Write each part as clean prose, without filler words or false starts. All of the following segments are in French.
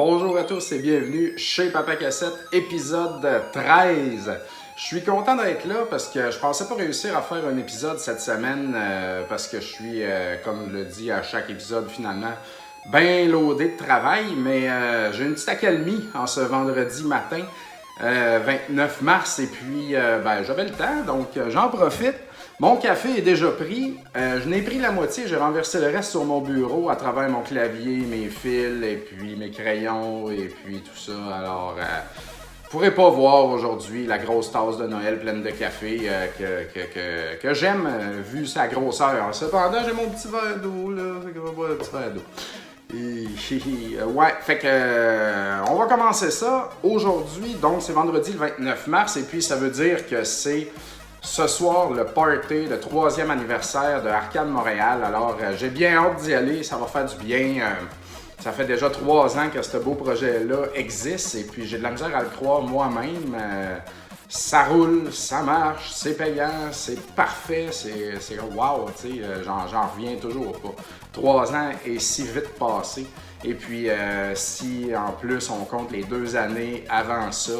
Bonjour à tous et bienvenue chez Papa Cassette, épisode 13. Je suis content d'être là parce que je pensais pas réussir à faire un épisode cette semaine parce que je suis, comme je le dis à chaque épisode finalement, bien loadé de travail, mais j'ai une petite accalmie en ce vendredi matin, 29 mars, et puis j'avais le temps, donc j'en profite. Mon café est déjà pris. Je n'ai pris la moitié, j'ai renversé le reste sur mon bureau à travers mon clavier, mes fils, et puis mes crayons, et puis tout ça. Alors, vous ne pourrez pas voir aujourd'hui la grosse tasse de Noël pleine de café que j'aime, vu sa grosseur. Cependant, j'ai mon petit verre d'eau, là. Fait que je vais boire un petit verre d'eau. Ouais, fait que on va commencer ça aujourd'hui. Donc, c'est vendredi le 29 mars, et puis ça veut dire que c'est ce soir, le party, le 3e anniversaire de Arcade Montréal. Alors, j'ai bien hâte d'y aller, ça va faire du bien. Ça fait déjà 3 ans que ce beau projet-là existe et puis j'ai de la misère à le croire moi-même. Ça roule, ça marche, c'est payant, c'est parfait, c'est wow, tu sais, j'en reviens toujours pas. 3 ans et si vite passé. Et puis, si en plus on compte les 2 années avant ça,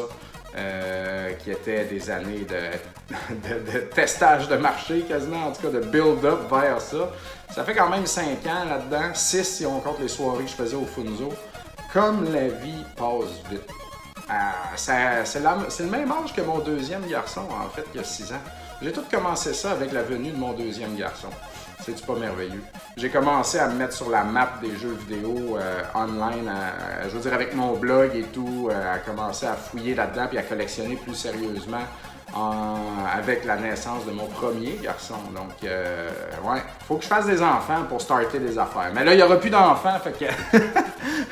qui étaient des années de testage de marché quasiment, en tout cas de build-up vers ça. Ça fait quand même 5 ans là-dedans, 6 si on compte les soirées que je faisais au Funzo. Comme la vie passe vite. C'est le même âge que mon 2e garçon, en fait, il y a 6 ans. J'ai tout commencé ça avec la venue de mon 2e garçon. C'est-tu pas merveilleux? J'ai commencé à me mettre sur la map des jeux vidéo online, je veux dire avec mon blog et tout, à commencer à fouiller là-dedans puis à collectionner plus sérieusement avec la naissance de mon premier garçon. Donc, ouais, faut que je fasse des enfants pour starter des affaires. Mais là, il n'y aura plus d'enfants, fait que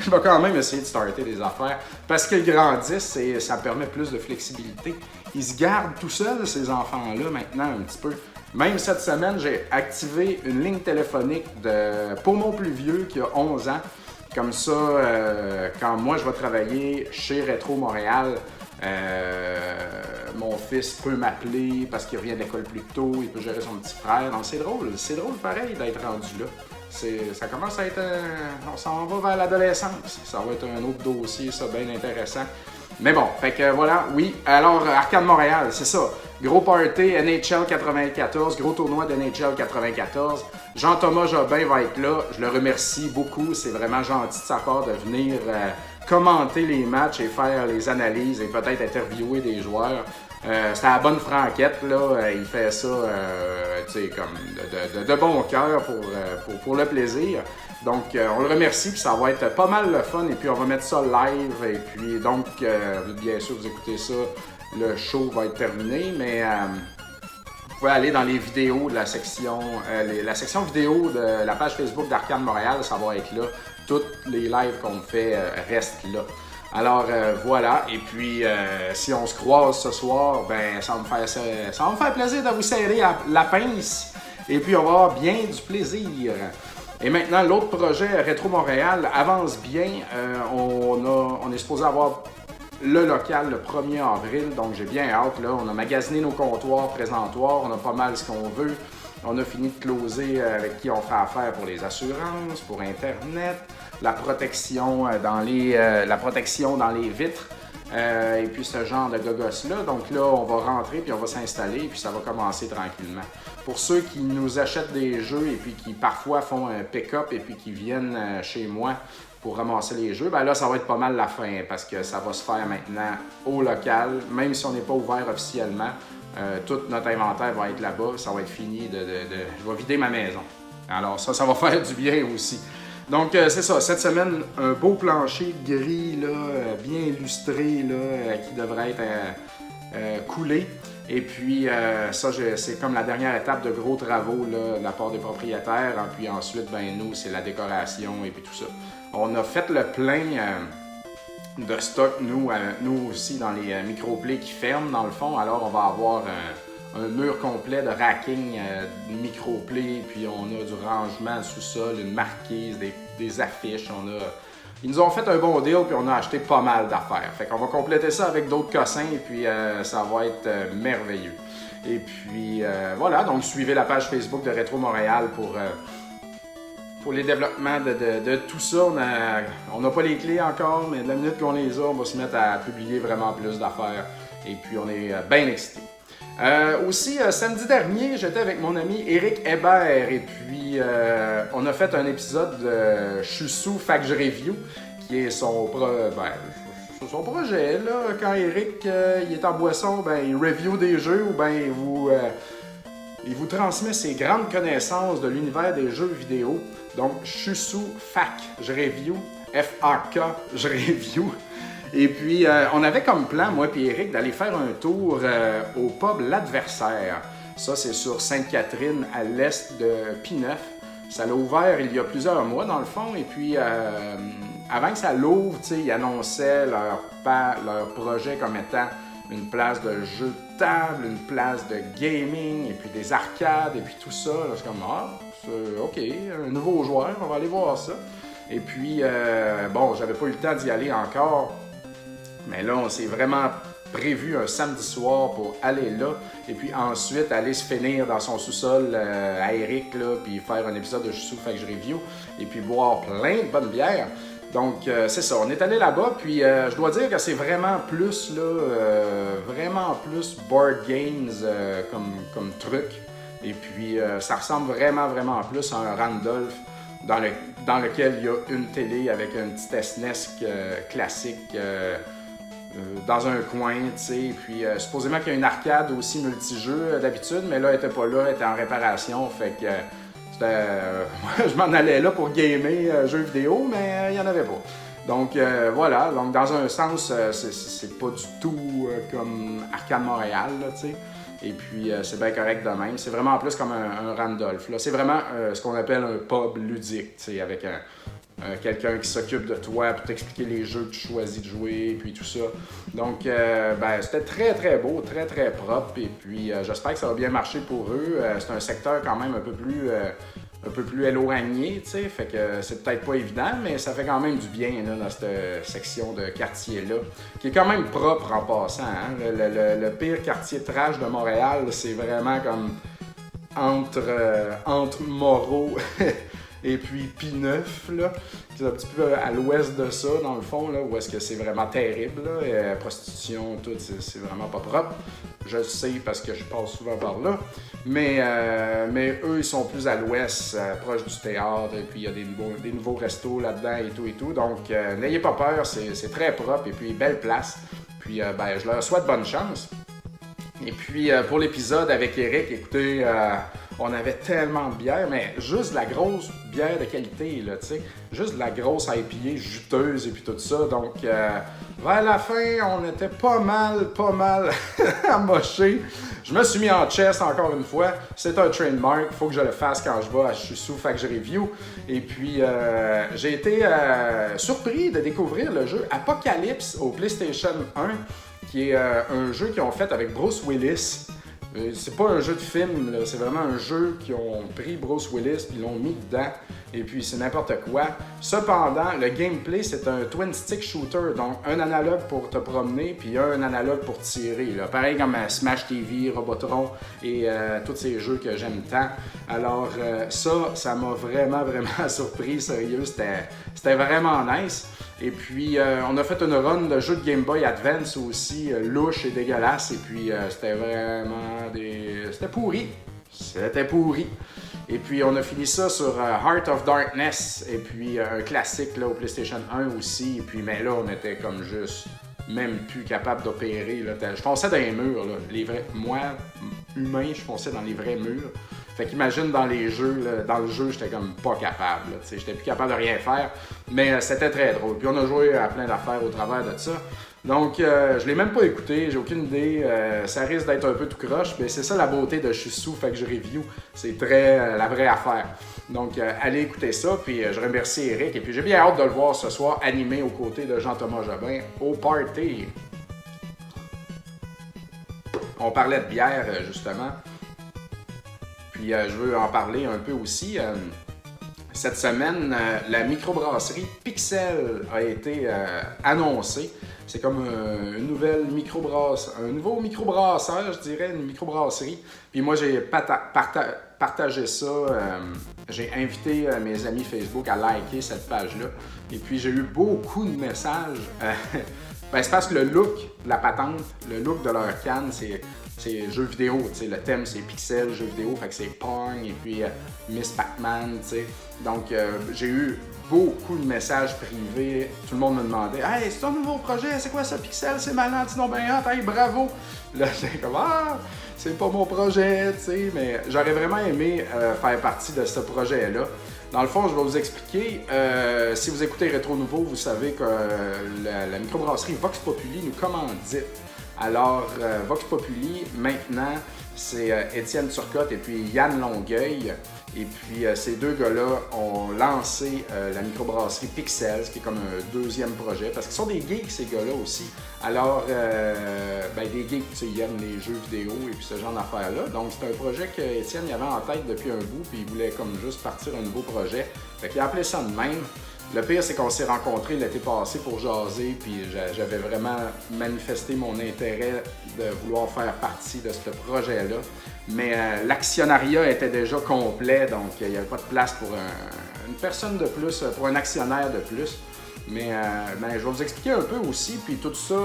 je vais quand même essayer de starter des affaires parce qu'ils grandissent et ça permet plus de flexibilité. Ils se gardent tout seuls, ces enfants-là, maintenant, un petit peu. Même cette semaine, j'ai activé une ligne téléphonique pour mon plus vieux qui a 11 ans. Comme ça, quand moi je vais travailler chez Rétro Montréal, mon fils peut m'appeler parce qu'il revient de l'école plus tôt, il peut gérer son petit frère. Donc c'est drôle pareil d'être rendu là. Ça commence à être on s'en va vers l'adolescence. Ça va être un autre dossier, ça, bien intéressant. Mais bon, fait que voilà, oui. Alors, Arcade Montréal, c'est ça. Gros party, NHL 94, gros tournoi de NHL 94. Jean-Thomas Jobin va être là. Je le remercie beaucoup. C'est vraiment gentil de sa part de venir commenter les matchs et faire les analyses et peut-être interviewer des joueurs. C'est à la bonne franquette, là. Il fait ça, tu sais, comme de bon cœur pour le plaisir. Donc, on le remercie, puis ça va être pas mal le fun. Et puis, on va mettre ça live. Et puis, donc, bien sûr, vous écoutez ça, le show va être terminé. Mais vous pouvez aller dans les vidéos de la section vidéo de la page Facebook d'Arcade Montréal. Ça va être là. Tous les lives qu'on fait restent là. Alors voilà, et puis si on se croise ce soir, ben ça va me faire plaisir de vous serrer la pince, et puis on va avoir bien du plaisir. Et maintenant, l'autre projet, Rétro Montréal, avance bien. On est supposé avoir le local le 1er avril, donc j'ai bien hâte. Là. On a magasiné nos comptoirs présentoirs, on a pas mal ce qu'on veut. On a fini de closer avec qui on fait affaire pour les assurances, pour Internet, la protection dans les vitres, et puis ce genre de gogos-là. Donc là, on va rentrer, puis on va s'installer, puis ça va commencer tranquillement. Pour ceux qui nous achètent des jeux et puis qui parfois font un pick-up et puis qui viennent chez moi pour ramasser les jeux, ben là, ça va être pas mal la fin parce que ça va se faire maintenant au local, même si on n'est pas ouvert officiellement. Tout notre inventaire va être là-bas, ça va être fini, je vais vider ma maison. Alors ça va faire du bien aussi. Donc c'est ça, cette semaine, un beau plancher gris, là, bien illustré, là, qui devrait être coulé. Et puis ça, c'est comme la dernière étape de gros travaux là, de la part des propriétaires. Puis ensuite, ben nous, c'est la décoration et puis tout ça. On a fait le plein de stock, nous aussi, dans les micro-plaies qui ferment, dans le fond. Alors, on va avoir un mur complet de racking, micro-plaies, puis on a du rangement sous-sol, une marquise, des affiches. Ils nous ont fait un bon deal, puis on a acheté pas mal d'affaires. Fait qu'on va compléter ça avec d'autres cossins, et puis ça va être merveilleux. Et puis, voilà, donc suivez la page Facebook de Rétro Montréal pour les développements de tout ça. On n'a pas les clés encore, mais de la minute qu'on les a, on va se mettre à publier vraiment plus d'affaires. Et puis, on est bien excités. Aussi, samedi dernier, j'étais avec mon ami Éric Hébert et puis on a fait un épisode de Chusou Fact Je Review, qui est son projet. Là, quand Éric il est en boisson, ben, il review des jeux ou ben, il vous transmet ses grandes connaissances de l'univers des jeux vidéo. Donc, Chusou Fact Je Review, F-A-K Je Review. Et puis, on avait comme plan, moi et Éric, d'aller faire un tour au pub L'Adversaire. Ça, c'est sur Sainte-Catherine, à l'est de P9. Ça l'a ouvert il y a plusieurs mois, dans le fond. Et puis, avant que ça l'ouvre, ils annonçaient leur projet comme étant une place de jeux de table, une place de gaming, et puis des arcades, et puis tout ça. Là, c'est comme, OK, un nouveau joueur, on va aller voir ça. Et puis, j'avais pas eu le temps d'y aller encore. Mais là, on s'est vraiment prévu un samedi soir pour aller là et puis ensuite aller se finir dans son sous-sol à Éric, là, puis faire un épisode de Chusou Fact Je Review et puis boire plein de bonnes bières. Donc, c'est ça. On est allé là-bas, puis je dois dire que c'est vraiment plus, vraiment plus board games comme truc. Et puis, ça ressemble vraiment, vraiment plus à un Randolph dans lequel il y a une télé avec un petit SNES classique dans un coin, tu sais. Puis supposément qu'il y a une arcade aussi multijeux d'habitude, mais là, elle était pas là, elle était en réparation. Fait que je m'en allais là pour gamer jeux vidéo, mais il n'y en avait pas. Donc voilà, donc dans un sens, c'est pas du tout comme Arcade Montréal, tu sais. Et puis c'est bien correct de même. C'est vraiment plus comme un Randolph. Là. C'est vraiment ce qu'on appelle un pub ludique, tu sais, avec quelqu'un qui s'occupe de toi pour t'expliquer les jeux que tu choisis de jouer, puis tout ça. Donc, c'était très, très beau, très, très propre. Et puis, j'espère que ça va bien marcher pour eux. C'est un secteur quand même un peu plus éloigné, tu sais. Fait que c'est peut-être pas évident, mais ça fait quand même du bien là, dans cette section de quartier-là, qui est quand même propre en passant. Hein? Le pire quartier trash de Montréal, c'est vraiment comme entre Moreau et puis P9, là, qui est un petit peu à l'ouest de ça, dans le fond, là, où est-ce que c'est vraiment terrible, là, prostitution, tout, c'est vraiment pas propre. Je le sais parce que je passe souvent par là. Mais eux, ils sont plus à l'ouest, proche du théâtre, et puis il y a des nouveaux restos là-dedans et tout. Donc, n'ayez pas peur, c'est très propre, et puis belle place. Puis, je leur souhaite bonne chance. Et puis, pour l'épisode avec Éric, écoutez, on avait tellement de bière, mais juste de la grosse bière de qualité, là, tu sais. Juste de la grosse IPA juteuse et puis tout ça. Donc, vers la fin, on était pas mal amochés. Je me suis mis en chest encore une fois. C'est un trademark. Il faut que je le fasse quand je vais à Chusou Fact Je Review. Et puis, j'ai été surpris de découvrir le jeu Apocalypse au PlayStation 1, qui est un jeu qu'ils ont fait avec Bruce Willis. C'est pas un jeu de film, là. C'est vraiment un jeu qui ont pris Bruce Willis puis l'ont mis dedans. Et puis c'est n'importe quoi. Cependant, le gameplay, c'est un twin stick shooter, donc un analogue pour te promener puis un analogue pour tirer. Là. Pareil comme Smash TV, Robotron et tous ces jeux que j'aime tant. Alors ça m'a vraiment surpris, sérieux. C'était vraiment nice. Et puis, on a fait une run de jeu de Game Boy Advance aussi, louche et dégueulasse. Et puis, c'était vraiment C'était pourri. C'était pourri. Et puis, on a fini ça sur Heart of Darkness. Et puis, un classique là, au PlayStation 1 aussi. Et puis, mais là, on était comme juste même plus capable d'opérer. Là. Je fonçais dans les murs. Là. Moi, humain, je fonçais dans les vrais murs. Fait qu'imagine dans les jeux, là, dans le jeu, j'étais comme pas capable. J'étais plus capable de rien faire. Mais c'était très drôle. Puis on a joué à plein d'affaires au travers de ça. Donc, je l'ai même pas écouté, j'ai aucune idée. Ça risque d'être un peu tout croche, mais c'est ça la beauté de Chusou Fact Je Review. C'est très la vraie affaire. Donc, allez écouter ça. Puis je remercie Éric. Et puis j'ai bien hâte de le voir ce soir animé aux côtés de Jean-Thomas Jobin au party. On parlait de bière, justement. Puis je veux en parler un peu aussi. Cette semaine, la microbrasserie Pixel a été annoncée. C'est comme un nouveau microbrasseur, je dirais, une microbrasserie. Puis moi, j'ai partagé ça j'ai invité mes amis Facebook à liker cette page-là. Et puis, j'ai eu beaucoup de messages. Ben, c'est parce que le look de la patente, le look de leur canne, c'est jeux vidéo. T'sais. Le thème, c'est Pixel, jeux vidéo. Fait que c'est Pong et puis Miss Pac-Man. T'sais. Donc, j'ai eu beaucoup de messages privés. Tout le monde me demandait « Hey, c'est ton nouveau projet? C'est quoi ça, Pixel? C'est malade, sinon ben hot, hey, bravo! » Là, j'étais comme « Ah, c'est pas mon projet, tu sais. » Mais j'aurais vraiment aimé faire partie de ce projet-là. Dans le fond, je vais vous expliquer. Si vous écoutez Rétro Nouveau, vous savez que la microbrasserie Vox Populi nous commandite. Alors, Vox Populi, maintenant, c'est Étienne Turcotte et puis Yann Longueuil. Et puis, ces deux gars-là ont lancé la microbrasserie Pixels, qui est comme un deuxième projet, parce qu'ils sont des geeks, ces gars-là aussi. Alors, ben, des geeks, tu sais, ils aiment les jeux vidéo et puis ce genre d'affaires-là. Donc, c'est un projet qu'Étienne avait en tête depuis un bout, puis il voulait comme juste partir un nouveau projet. Fait qu'il a appelé ça de même. Le pire, c'est qu'on s'est rencontrés l'été passé pour jaser, puis j'avais vraiment manifesté mon intérêt de vouloir faire partie de ce projet-là. Mais l'actionnariat était déjà complet, donc il n'y avait pas de place pour une personne de plus, pour un actionnaire de plus. Mais ben, je vais vous expliquer un peu aussi, puis tout ça,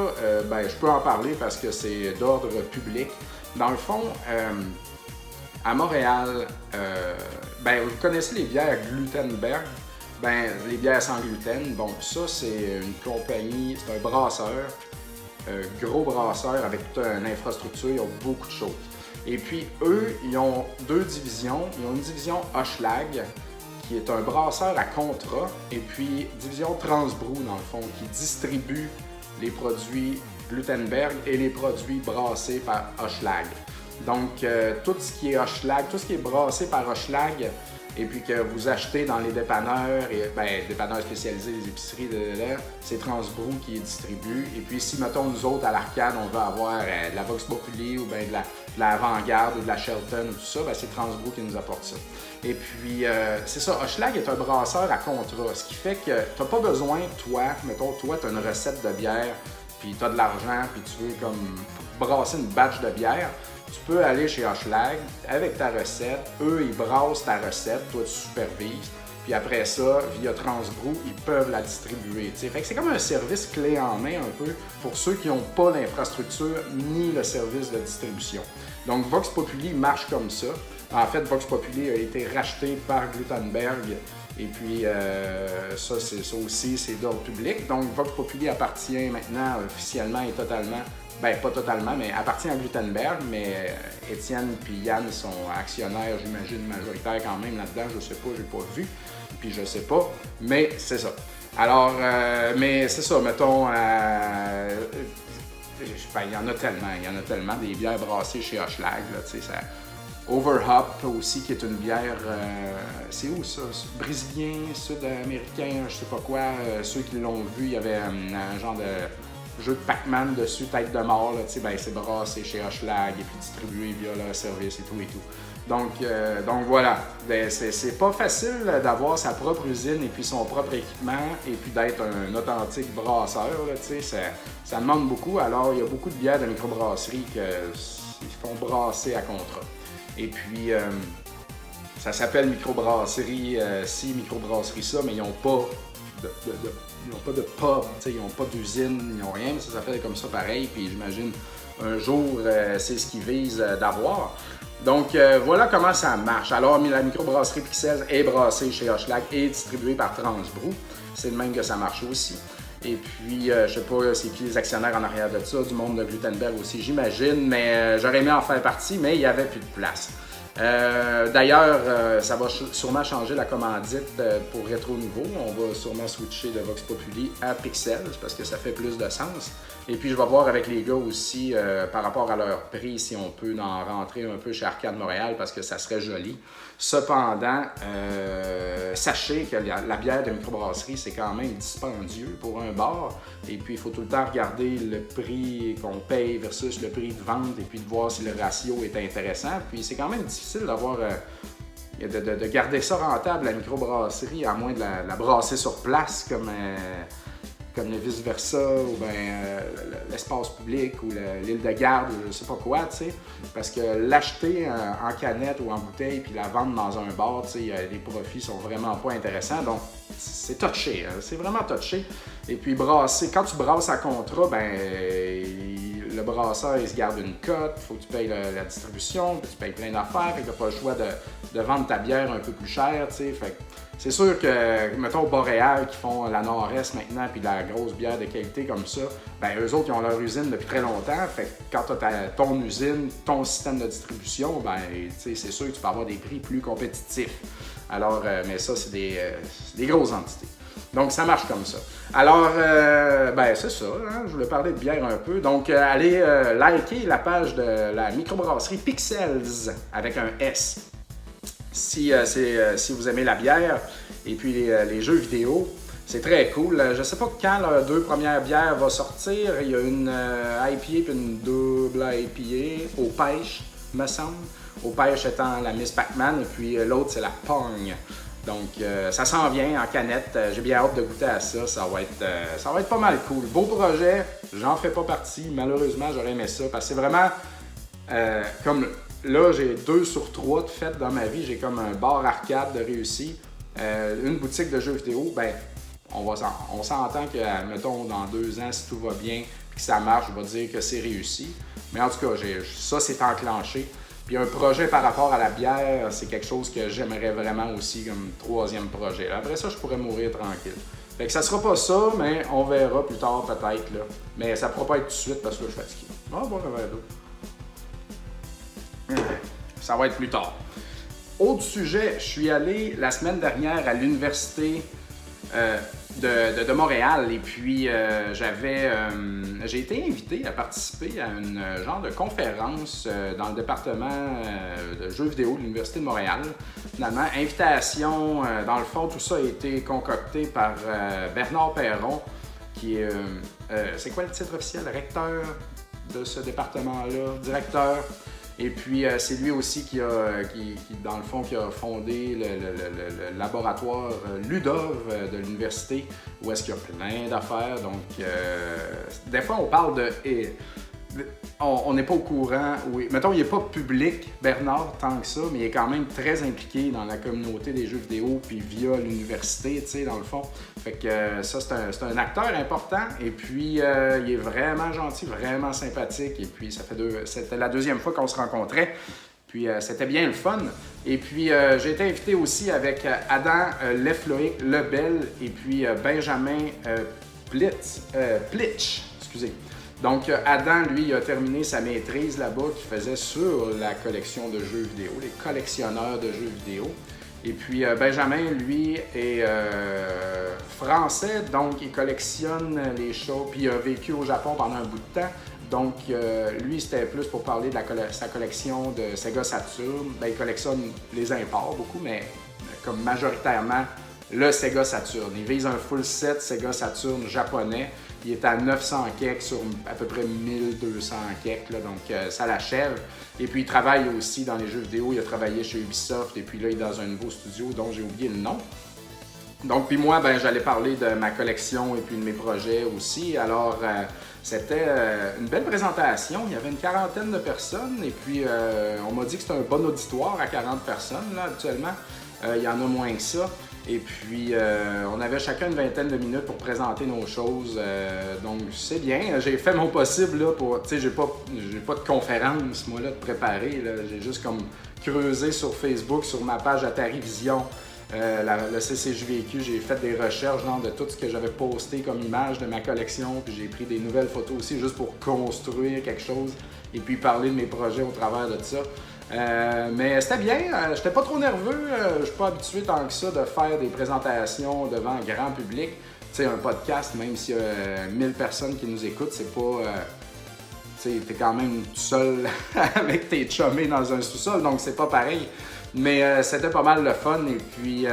ben, je peux en parler parce que c'est d'ordre public. Dans le fond, à Montréal, ben, vous connaissez les bières Glutenberg. Ben, les bières sans gluten, bon, ça, c'est une compagnie, c'est un brasseur, gros brasseur avec toute une infrastructure, ils ont beaucoup de choses. Et puis, eux, ils ont deux divisions. Ils ont une division Hochelag, qui est un brasseur à contrat, et puis division Transbrou, dans le fond, qui distribue les produits Glutenberg et les produits brassés par Hochelag. Donc, tout ce qui est Hochelag, tout ce qui est brassé par Hochelag, et puis que vous achetez dans les dépanneurs, et, ben, dépanneurs spécialisés, les épiceries, c'est Transbrou qui les distribue. Et puis si, mettons, nous autres, à l'Arcade, on veut avoir de la Vox Populi ou bien de la Avant-Garde ou de la Shelton ou tout ça, ben, c'est Transbrou qui nous apporte ça. Et puis, c'est ça, Hochelag est un brasseur à contrat, ce qui fait que tu n'as pas besoin, toi, mettons, toi, tu as une recette de bière, puis tu as de l'argent, puis tu veux comme brasser une batch de bière. Tu peux aller chez Hochelag avec ta recette, eux ils brassent ta recette, toi tu supervises, puis après ça, via Transbrou, ils peuvent la distribuer. T'sais. Fait que c'est comme un service clé en main un peu pour ceux qui n'ont pas l'infrastructure ni le service de distribution. Donc Vox Populi marche comme ça. En fait, Vox Populi a été racheté par Glutenberg. Et puis, ça aussi, c'est d'ordre public. Donc, Vox Populi appartient maintenant officiellement et totalement, ben pas totalement, mais appartient à Glutenberg, mais Étienne et Yann sont actionnaires, j'imagine, majoritaires quand même là-dedans. Je sais pas, j'ai pas vu, puis je sais pas, mais c'est ça. Alors, mais c'est ça, mettons, ben, il y en a tellement des bières brassées chez Hochelag, là, tu sais, ça... Overhop aussi, qui est une bière, c'est où ça? Brésilien, sud-américain, je sais pas quoi. Ceux qui l'ont vu, il y avait un genre de jeu de Pac-Man dessus, tête de mort, là, ben, c'est brassé chez Hochelag et puis distribué via leur service et tout et tout. Donc voilà, ben, c'est pas facile d'avoir sa propre usine et puis son propre équipement et puis d'être un authentique brasseur, là, ça demande beaucoup. Alors il y a beaucoup de bières de microbrasserie qui font brasser à contrat. Et puis, ça s'appelle microbrasserie ci, microbrasserie ça, mais ils n'ont pas de pub, ils n'ont pas d'usine, ils n'ont rien, mais ça s'appelle comme ça pareil. Puis j'imagine un jour, c'est ce qu'ils visent d'avoir. Donc, voilà comment ça marche. Alors, la microbrasserie Pixels est brassée chez Hochelag et distribuée par Transbrou. C'est le même que ça marche aussi. Et puis, je sais pas c'est qui les actionnaires en arrière de ça, du monde de Glutenberg aussi, j'imagine, mais j'aurais aimé en faire partie, mais il n'y avait plus de place. D'ailleurs, ça va sûrement changer la commandite pour Rétro Nouveau. On va sûrement switcher de Vox Populi à Pixels parce que ça fait plus de sens. Et puis, je vais voir avec les gars aussi par rapport à leur prix si on peut en rentrer un peu chez Arcade Montréal parce que ça serait joli. Cependant, sachez que la bière de microbrasserie, c'est quand même dispendieux pour un bar. Et puis, il faut tout le temps regarder le prix qu'on paye versus le prix de vente et puis de voir si le ratio est intéressant. Puis, c'est quand même difficile d'avoir... de garder ça rentable, la microbrasserie, à moins de la brasser sur place comme le vice-versa, ou bien l'espace public, ou l'île de garde, ou je sais pas quoi, tu sais. Parce que l'acheter en canette ou en bouteille, puis la vendre dans un bar, tu sais, les profits sont vraiment pas intéressants. Donc, c'est touché, hein, c'est vraiment touché. Et puis, brasser, quand tu brasses à contrat, ben le brasseur, il se garde une cote, il faut que tu payes la distribution, puis tu payes plein d'affaires, fait que tu n'as pas le choix de vendre ta bière un peu plus chère, tu sais. Fait c'est sûr que, mettons, Boréal, qui font la Nord-Est maintenant, puis la grosse bière de qualité comme ça, ben eux autres, ils ont leur usine depuis très longtemps. Fait que quand tu as ton usine, ton système de distribution, ben, c'est sûr que tu peux avoir des prix plus compétitifs. Alors, mais ça, c'est des grosses entités. Donc, ça marche comme ça. Alors, ben c'est ça, hein, je voulais parler de bière un peu. Donc, allez liker la page de la microbrasserie Pixels avec un S. Si vous aimez la bière et puis les jeux vidéo, c'est très cool. Je ne sais pas quand leurs 2 premières bières vont sortir. Il y a une IPA et une double IPA au pêche, me semble. Au pêche étant la Miss Pac-Man et puis l'autre, c'est la Pong. Donc, ça s'en vient en canette. J'ai bien hâte de goûter à ça. Ça va être pas mal cool. Beau projet. J'en fais pas partie. Malheureusement, j'aurais aimé ça parce que c'est vraiment comme... Là, j'ai 2 sur 3 de faites dans ma vie. J'ai comme un bar arcade de réussi. Une boutique de jeux vidéo. Ben, on s'entend que, mettons, dans 2 ans, si tout va bien et que ça marche, je vais dire que c'est réussi. Mais en tout cas, ça, c'est enclenché. Puis un projet par rapport à la bière, c'est quelque chose que j'aimerais vraiment aussi comme 3e projet. Après ça, je pourrais mourir tranquille. Fait que ça sera pas ça, mais on verra plus tard peut-être. Là. Mais ça pourra pas être tout de suite parce que je suis fatigué. On va boire un verre d'eau. Ça va être plus tard. Autre sujet, je suis allé la semaine dernière à l'université de Montréal et puis j'ai été invité à participer à une genre de conférence dans le département de jeux vidéo de l'Université de Montréal. Finalement, invitation, dans le fond, tout ça a été concocté par Bernard Perron, qui est, c'est quoi le titre officiel? Recteur de ce département-là, directeur. Et puis, c'est lui aussi qui, dans le fond, qui a fondé le laboratoire Ludov de l'université, où est-ce qu'il y a plein d'affaires. Donc, des fois, on parle de... On n'est pas au courant. Oui. Mettons, il n'est pas public, Bernard, tant que ça, mais il est quand même très impliqué dans la communauté des jeux vidéo, puis via l'université, tu sais, dans le fond. Fait que ça, c'est un acteur important. Et puis, il est vraiment gentil, vraiment sympathique. Et puis, c'était la 2e fois qu'on se rencontrait. Puis, c'était bien le fun. Et puis, j'ai été invité aussi avec Adam Lefloïc Lebel et puis Benjamin Plitch, excusez. Donc, Adam, lui, a terminé sa maîtrise là-bas qu'il faisait sur la collection de jeux vidéo, les collectionneurs de jeux vidéo. Et puis, Benjamin, lui, est français, donc il collectionne les shows, puis il a vécu au Japon pendant un bout de temps. Donc, lui, c'était plus pour parler de sa collection de Sega Saturn. Ben, il collectionne les imports beaucoup, mais comme majoritairement le Sega Saturn. Il vise un full set Sega Saturn japonais. Il est à 900 kek sur à peu près 1200 kek, là, donc ça l'achève. Et puis il travaille aussi dans les jeux vidéo, il a travaillé chez Ubisoft et puis là il est dans un nouveau studio dont j'ai oublié le nom. Donc puis moi, ben, j'allais parler de ma collection et puis de mes projets aussi. Alors c'était une belle présentation, il y avait une 40aine de personnes et puis on m'a dit que c'était un bon auditoire à 40 personnes là, habituellement. Il y en a moins que ça. Et puis, on avait chacun une 20aine de minutes pour présenter nos choses. Donc, c'est bien. J'ai fait mon possible là, pour... Tu sais, j'ai pas de conférence, moi, là, de préparer. Là. J'ai juste comme creusé sur Facebook, sur ma page Atari Vision, le CCJVQ. J'ai fait des recherches genre, de tout ce que j'avais posté comme image de ma collection. Puis j'ai pris des nouvelles photos aussi juste pour construire quelque chose et puis parler de mes projets au travers de ça. Mais c'était bien, j'étais pas trop nerveux, je suis pas habitué tant que ça de faire des présentations devant un grand public. Tu sais, un podcast, même s'il y a 1000 personnes qui nous écoutent, c'est pas... tu sais, t'es quand même tout seul avec tes chummés dans un sous-sol, donc c'est pas pareil. Mais c'était pas mal le fun et puis...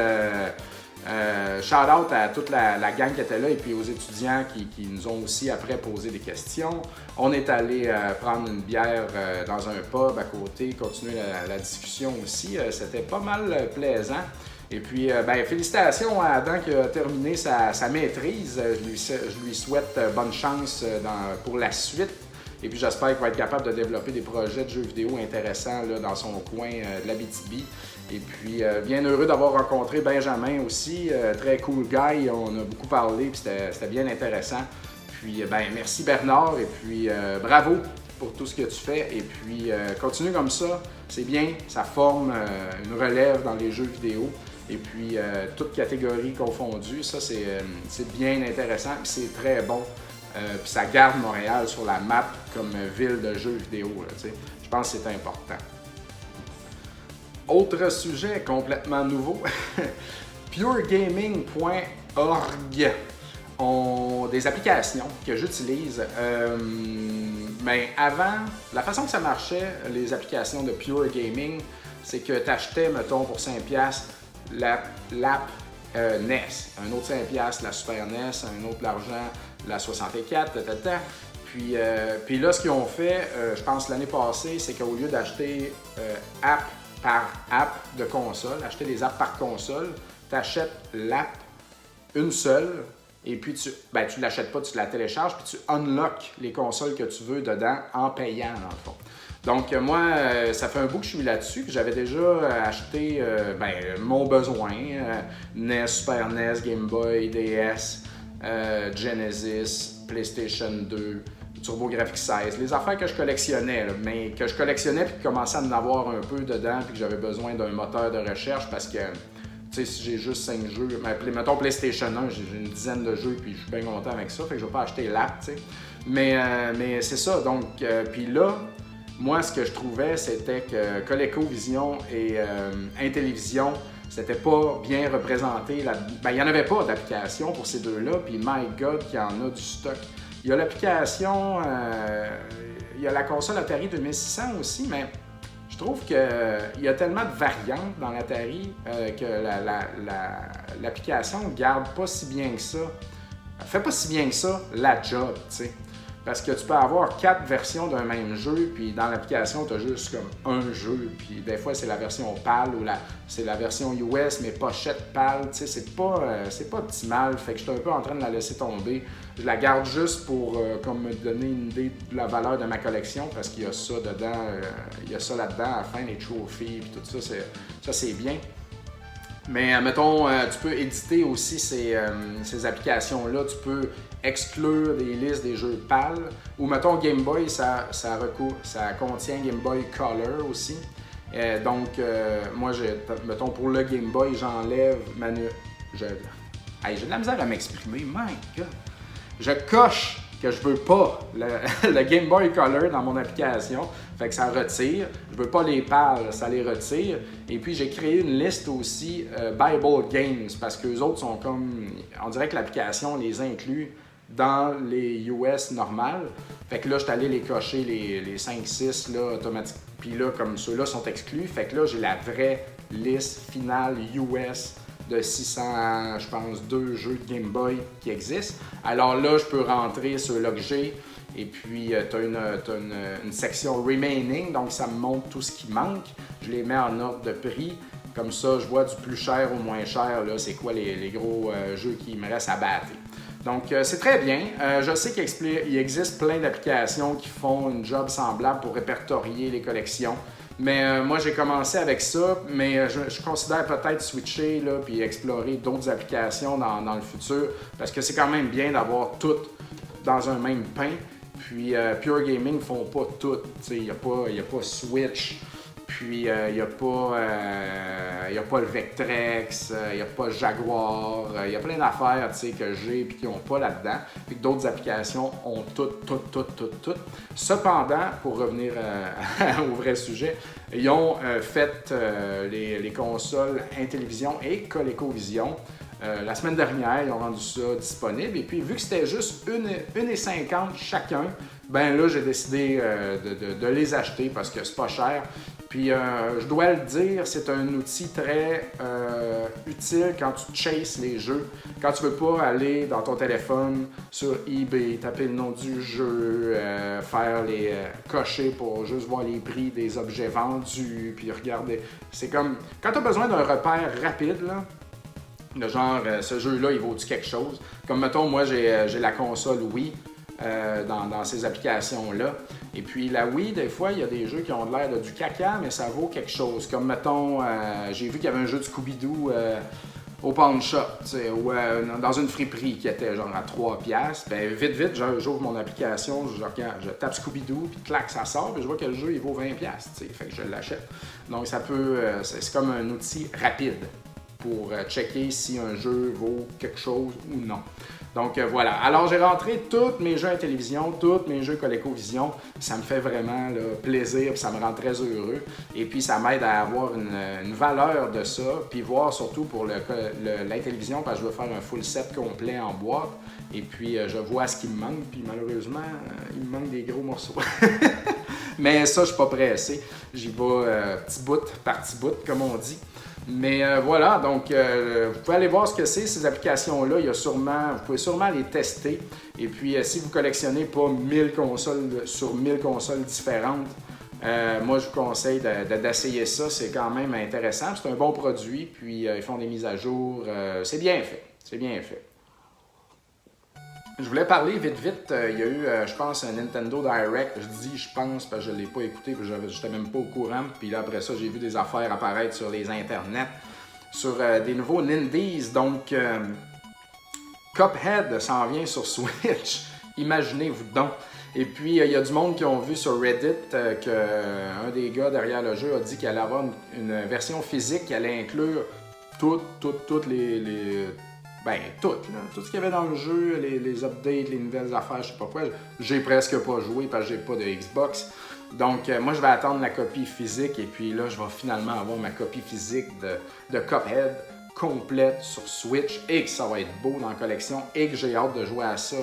shout-out à toute la gang qui était là et puis aux étudiants qui nous ont aussi après posé des questions. On est allé prendre une bière dans un pub à côté, continuer la discussion aussi. C'était pas mal plaisant. Et puis, ben, félicitations à Adam qui a terminé sa maîtrise. Je lui souhaite bonne chance pour la suite. Et puis, j'espère qu'il va être capable de développer des projets de jeux vidéo intéressants là, dans son coin de l'Abitibi. Et puis, bien heureux d'avoir rencontré Benjamin aussi. Très cool guy. On a beaucoup parlé, puis c'était bien intéressant. Puis, ben, merci Bernard. Et puis, bravo pour tout ce que tu fais. Et puis, continue comme ça. C'est bien. Ça forme une relève dans les jeux vidéo. Et puis, toutes catégories confondues, ça, c'est bien intéressant, puis c'est très bon. Puis ça garde Montréal sur la map comme ville de jeux vidéo. Là, je pense que c'est important. Autre sujet complètement nouveau, puregaming.org ont des applications que j'utilise. Mais avant, la façon que ça marchait, les applications de Pure Gaming, c'est que tu achetais, mettons, pour 5$, l'app NES, un autre 5$, la Super NES, un autre l'argent, la 64, Puis là, ce qu'ils ont fait, je pense l'année passée, c'est qu'au lieu d'acheter app par app de console, acheter des apps par console, tu achètes l'app une seule, et puis tu l'achètes pas, tu la télécharges, puis tu unlocks les consoles que tu veux dedans en payant, dans le fond. Donc, moi, ça fait un bout que je suis là-dessus, que j'avais déjà acheté mon besoin, NES, Super NES, Game Boy, DS, Genesis, PlayStation 2, TurboGrafx 16, les affaires que je collectionnais, là, mais que je collectionnais puis qui commençaient à en avoir un peu dedans, puis que j'avais besoin d'un moteur de recherche parce que, tu sais, si j'ai juste 5 jeux, mettons PlayStation 1, j'ai une dizaine de jeux, puis je suis bien content avec ça, fait que je vais pas acheter l'app, tu sais. Mais c'est ça, donc, puis là, moi, ce que je trouvais, c'était que ColecoVision et Intellivision, c'était pas bien représenté. Il n'y en avait pas d'application pour ces deux-là, puis my God, qu'il y en a du stock. Il y a l'application, il y a la console Atari 2600 aussi, mais je trouve qu'il y a tellement de variantes dans l'Atari que l'application ne garde pas si bien que ça. Elle fait pas si bien que ça la job, tu sais. Parce que tu peux avoir 4 versions d'un même jeu, puis dans l'application, tu as juste comme un jeu, puis des fois, c'est la version PAL ou c'est la version US, mais pochette PAL, tu sais, c'est pas optimal, fait que je suis un peu en train de la laisser tomber. Je la garde juste pour comme me donner une idée de la valeur de ma collection, parce qu'il y a ça dedans, il y a ça là-dedans, à la fin, les trophies, puis tout ça, c'est bien. Mais mettons, tu peux éditer aussi ces applications-là, tu peux exclure des listes des jeux PAL, ou mettons Game Boy, ça contient Game Boy Color aussi. Donc, moi, mettons pour le Game Boy, j'enlève j'ai de la misère à m'exprimer, my God! Je coche que je veux pas le Game Boy Color dans mon application, fait que ça retire. Je veux pas les PAL, ça les retire. Et puis j'ai créé une liste aussi Bible Games, parce qu'eux autres sont comme, on dirait que l'application les inclut dans les US normales. Fait que là, je suis allé les cocher, les 5-6 là, automatiques. Puis là, comme ceux-là sont exclus, fait que là, j'ai la vraie liste finale US de 600, je pense, 2 jeux de Game Boy qui existent. Alors là, je peux rentrer sur le j'ai, et puis tu as une section Remaining, donc ça me montre tout ce qui manque. Je les mets en ordre de prix. Comme ça, je vois du plus cher au moins cher, là, c'est quoi les gros jeux qui me restent à battre. Donc, c'est très bien. Je sais qu'il existe plein d'applications qui font une job semblable pour répertorier les collections. Mais moi, j'ai commencé avec ça, mais je considère peut-être switcher là, puis explorer d'autres applications dans le futur, parce que c'est quand même bien d'avoir tout dans un même pain. Puis Pure Gaming ne font pas tout. Il n'y a pas Switch, puis il n'y a pas le Vectrex, il n'y a pas Jaguar, il y a plein d'affaires que j'ai et qui n'ont pas là-dedans, puis que d'autres applications ont tout. Cependant, pour revenir au vrai sujet, ils ont fait les consoles Intellivision et ColecoVision. La semaine dernière, ils ont rendu ça disponible. Et puis, vu que c'était juste 1,50$ chacun, ben là, j'ai décidé de les acheter parce que c'est pas cher. Puis, je dois le dire, c'est un outil très utile quand tu chases les jeux. Quand tu veux pas aller dans ton téléphone sur eBay, taper le nom du jeu, faire les cocher pour juste voir les prix des objets vendus, puis regarder. C'est comme, quand tu as besoin d'un repère rapide, là, de genre, ce jeu-là, il vaut-tu quelque chose? Comme, mettons, moi, j'ai la console Wii. Dans ces applications-là. Et puis la Wii, des fois, il y a des jeux qui ont l'air de du caca, mais ça vaut quelque chose. Comme, mettons, j'ai vu qu'il y avait un jeu de Scooby-Doo au pawn shop, ou dans une friperie qui était genre à 3$. Ben, vite, j'ouvre mon application, je tape Scooby-Doo, puis clac, ça sort, puis je vois que le jeu, il vaut 20$. Fait que je l'achète. Donc, ça peut, c'est comme un outil rapide pour checker si un jeu vaut quelque chose ou non. Donc voilà. Alors j'ai rentré tous mes jeux à télévision, tous mes jeux ColecoVision. Ça me fait vraiment là, plaisir, puis ça me rend très heureux. Et puis ça m'aide à avoir une valeur de ça, puis voir surtout pour la télévision, parce que je veux faire un full set complet en boîte. Et puis je vois ce qui me manque, puis malheureusement, il me manque des gros morceaux. Mais ça, je suis pas pressé. J'y vais petit bout par petit bout, comme on dit. Mais voilà, donc vous pouvez aller voir ce que c'est, ces applications-là. Vous pouvez sûrement les tester. Et puis, si vous collectionnez pas 1000 consoles sur 1000 consoles différentes, moi, je vous conseille d'essayer ça. C'est quand même intéressant. C'est un bon produit. Puis, ils font des mises à jour. C'est bien fait. C'est bien fait. Je voulais parler vite. Il y a eu, je pense, un Nintendo Direct. Je dis je pense parce que je ne l'ai pas écouté, puis je n'étais même pas au courant. Puis là, après ça, j'ai vu des affaires apparaître sur les internets, sur des nouveaux Nindies. Donc, Cuphead s'en vient sur Switch. Imaginez-vous donc. Et puis, il y a du monde qui ont vu sur Reddit qu'un des gars derrière le jeu a dit qu'il allait avoir une version physique qui allait inclure toutes les ben, tout ce qu'il y avait dans le jeu, les updates, les nouvelles affaires, je sais pas quoi. J'ai presque pas joué parce que j'ai pas de Xbox. Donc, moi, je vais attendre la copie physique et puis là, je vais finalement avoir ma copie physique de Cuphead complète sur Switch et que ça va être beau dans la collection et que j'ai hâte de jouer à ça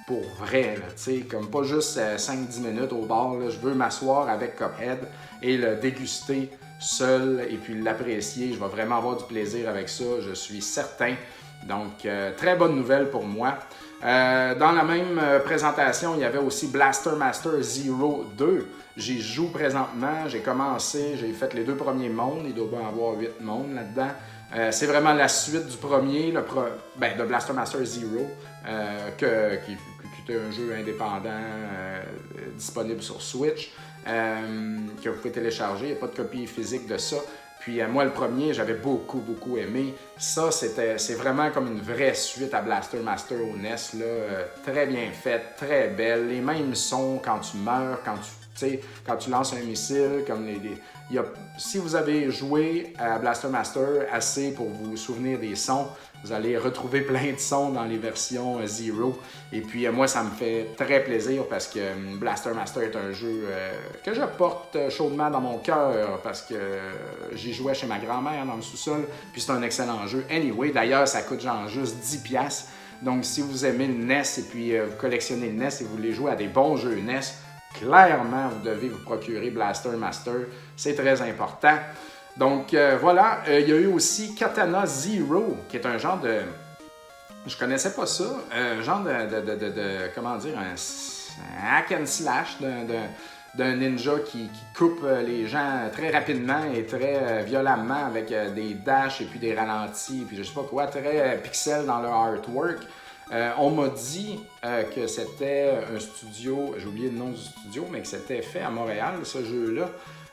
pour vrai, tu sais, comme pas juste 5-10 minutes au bar, là. Je veux m'asseoir avec Cuphead et le déguster seul et puis l'apprécier. Je vais vraiment avoir du plaisir avec ça, je suis certain. Donc, très bonne nouvelle pour moi. Dans la même présentation, il y avait aussi Blaster Master Zero 2. J'y joue présentement, j'ai commencé, j'ai fait les 2 premiers mondes, il doit y avoir 8 mondes là-dedans. C'est vraiment la suite du premier, de Blaster Master Zero, qui était un jeu indépendant disponible sur Switch, que vous pouvez télécharger. Il n'y a pas de copie physique de ça. Puis moi, le premier, j'avais beaucoup aimé. Ça, c'est vraiment comme une vraie suite à Blaster Master au NES, là. Très bien faite, très belle. Les mêmes sons quand tu meurs, quand tu lances un missile, comme si vous avez joué à Blaster Master assez pour vous souvenir des sons, vous allez retrouver plein de sons dans les versions Zero. Et puis moi, ça me fait très plaisir parce que Blaster Master est un jeu que je porte chaudement dans mon cœur parce que j'y jouais chez ma grand-mère dans le sous-sol. Puis c'est un excellent jeu. Anyway, d'ailleurs, ça coûte genre juste 10$. Donc si vous aimez le NES et puis vous collectionnez le NES et vous voulez jouer à des bons jeux NES, clairement, vous devez vous procurer Blaster Master. C'est très important. Donc voilà, il y a eu aussi Katana Zero, qui est un genre de... Je connaissais pas ça. Un genre comment dire, un hack and slash d'un ninja qui coupe les gens très rapidement et très violemment avec des dashs et puis des ralentis, puis je sais pas quoi, très pixel dans leur artwork. On m'a dit que c'était un studio, j'ai oublié le nom du studio, mais que c'était fait à Montréal, ce jeu-là.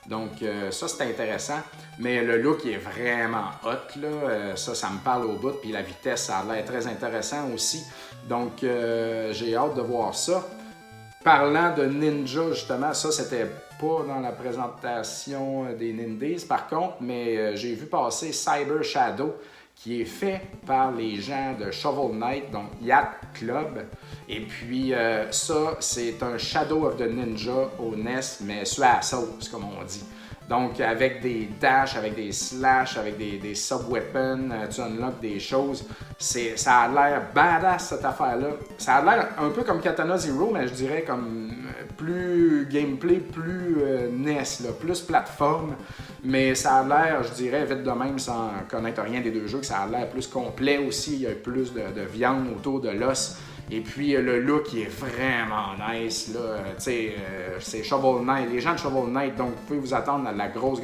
Donc ça, c'est intéressant. Mais le look est vraiment hot, là. Ça me parle au bout. Puis la vitesse, ça a l'air très intéressant aussi. Donc j'ai hâte de voir ça. Parlant de ninja, justement, ça, c'était pas dans la présentation des Nindies, par contre, mais j'ai vu passer Cyber Shadow, qui est fait par les gens de Shovel Knight, donc Yacht Club. Et puis ça, c'est un Shadow of the Ninja au NES, mais sur la sauce, comme on dit. Donc avec des dashs, avec des slash, avec des sub-weapons, tu unlocks des choses. Ça a l'air badass cette affaire-là. Ça a l'air un peu comme Katana Zero, mais je dirais comme plus gameplay, plus NES, là, plus plateforme. Mais ça a l'air, je dirais, vite de même, sans connaître rien des deux jeux, que ça a l'air plus complet aussi. Il y a plus de viande autour de l'os. Et puis le look, il est vraiment nice, là. Tu sais, c'est Shovel Knight, les gens de Shovel Knight, donc vous pouvez vous attendre à de la grosse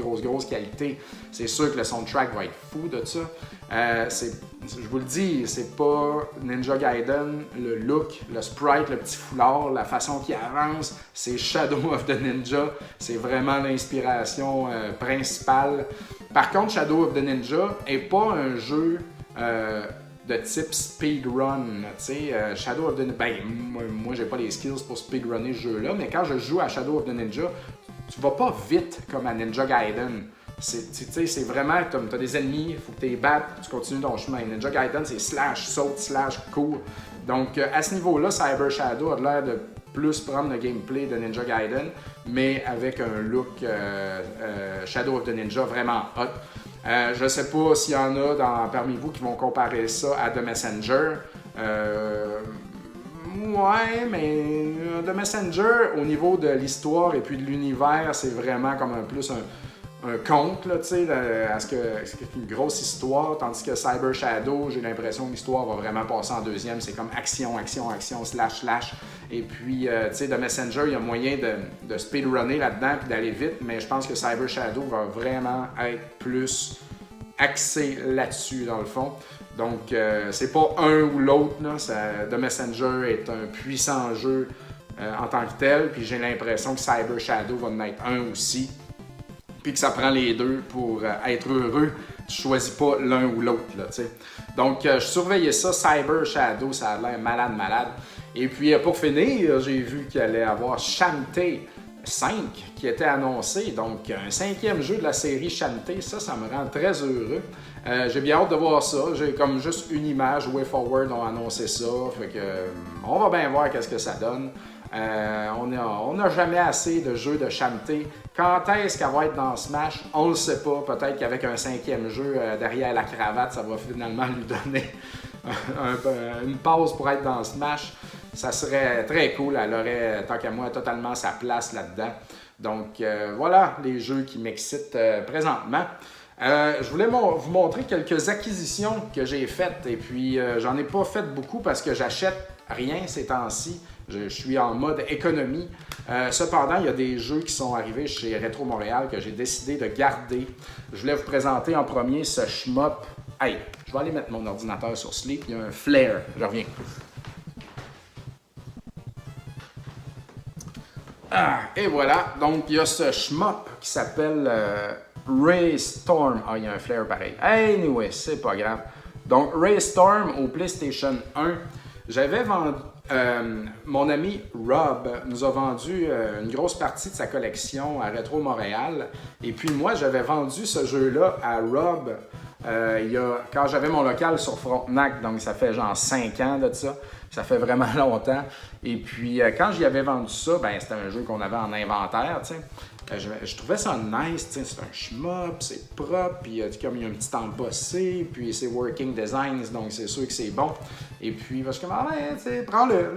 qualité. C'est sûr que le soundtrack va être fou de ça. Je vous le dis, c'est pas Ninja Gaiden, le look, le sprite, le petit foulard, la façon qu'il avance, c'est Shadow of the Ninja. C'est vraiment l'inspiration principale. Par contre, Shadow of the Ninja est pas un jeu de type speedrun. Shadow of the Ninja, moi j'ai pas les skills pour speedrunner ce jeu-là, mais quand je joue à Shadow of the Ninja, tu vas pas vite comme à Ninja Gaiden. C'est vraiment comme tu as des ennemis, il faut que tu les battes, tu continues ton chemin. Ninja Gaiden, c'est slash, saute, slash, court. Donc à ce niveau-là, Cyber Shadow a l'air de plus prendre le gameplay de Ninja Gaiden, mais avec un look Shadow of the Ninja vraiment hot. Je sais pas s'il y en a parmi vous qui vont comparer ça à The Messenger. Ouais, mais The Messenger, au niveau de l'histoire et puis de l'univers, c'est vraiment comme plus un conte, là, tu sais, c'est une grosse histoire, tandis que Cyber Shadow, j'ai l'impression que l'histoire va vraiment passer en deuxième, c'est comme action, slash. Et puis, tu sais, The Messenger, il y a moyen de speedrunner là-dedans puis d'aller vite, mais je pense que Cyber Shadow va vraiment être plus axé là-dessus, dans le fond. Donc, c'est pas un ou l'autre, là. The Messenger est un puissant jeu en tant que tel, puis j'ai l'impression que Cyber Shadow va en être un aussi. Puis que ça prend les deux pour être heureux. Tu choisis pas l'un ou l'autre, là, tu sais. Donc, je surveillais ça, Cyber Shadow, ça a l'air malade. Et puis, pour finir, j'ai vu qu'il allait y avoir Shantae 5 qui était annoncé. Donc, un 5e jeu de la série Shantae, ça me rend très heureux. J'ai bien hâte de voir ça. J'ai comme juste une image, WayForward ont annoncé ça. Fait que, on va bien voir qu'est-ce que ça donne. On n'a jamais assez de jeux de Shantae. Quand est-ce qu'elle va être dans Smash? On ne le sait pas. Peut-être qu'avec un 5e jeu derrière la cravate, ça va finalement lui donner une pause pour être dans Smash. Ça serait très cool. Elle aurait, tant qu'à moi, totalement sa place là-dedans. Donc voilà les jeux qui m'excitent présentement. Je voulais vous montrer quelques acquisitions que j'ai faites. Et puis, j'en ai pas fait beaucoup parce que j'achète rien ces temps-ci. Je suis en mode économie. Cependant, il y a des jeux qui sont arrivés chez Retro Montréal que j'ai décidé de garder. Je voulais vous présenter en premier ce shmup. Hey, je vais aller mettre mon ordinateur sur sleep. Il y a un flare. Je reviens. Et voilà. Donc, il y a ce shmup qui s'appelle Ray Storm. Il y a un flare pareil. Anyway, c'est pas grave. Donc, Ray Storm au PlayStation 1. J'avais vendu. Mon ami Rob nous a vendu une grosse partie de sa collection à Retro Montréal. Et puis moi, j'avais vendu ce jeu-là à Rob quand j'avais mon local sur Frontenac. Donc ça fait genre 5 ans de ça. Ça fait vraiment longtemps. Et puis quand j'y avais vendu ça, c'était un jeu qu'on avait en inventaire, tu sais. Je trouvais ça nice, c'est un shmup, c'est propre, puis comme il y a un petit embossé, puis c'est working designs, donc c'est sûr que c'est bon. Et puis, je suis comme, prends-le.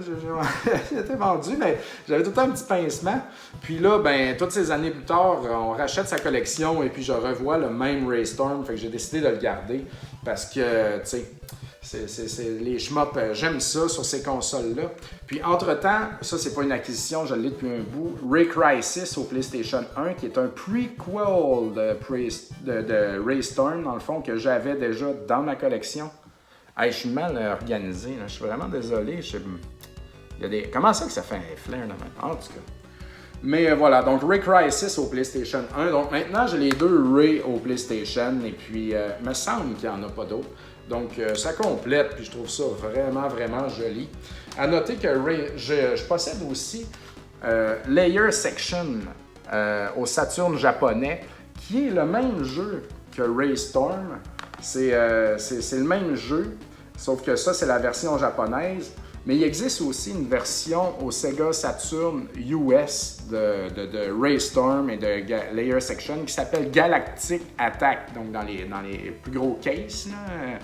J'étais vendu, mais j'avais tout le temps un petit pincement. Puis là, toutes ces années plus tard, on rachète sa collection et puis je revois le même Ray Storm, fait que j'ai décidé de le garder parce que, tu sais, les shmups, j'aime ça sur ces consoles-là. Puis entre-temps, ça c'est pas une acquisition, je l'ai depuis un bout, Ray Crisis au PlayStation 1, qui est un prequel de Ray Storm, dans le fond, que j'avais déjà dans ma collection. Hey, je suis mal organisé, là. Je suis vraiment désolé. Comment ça que ça fait un flair dans ma... En tout cas. Mais voilà, donc Ray Crisis au PlayStation 1. Donc maintenant, j'ai les deux Ray au PlayStation, et puis il me semble qu'il n'y en a pas d'autres. Donc, ça complète, puis je trouve ça vraiment joli. À noter que je possède aussi Layer Section au Saturn japonais, qui est le même jeu que Ray Storm. C'est le même jeu, sauf que ça, c'est la version japonaise. Mais il existe aussi une version au Sega Saturn US de Ray Storm et de Layer Section qui s'appelle Galactic Attack, donc dans les plus gros cases. Là.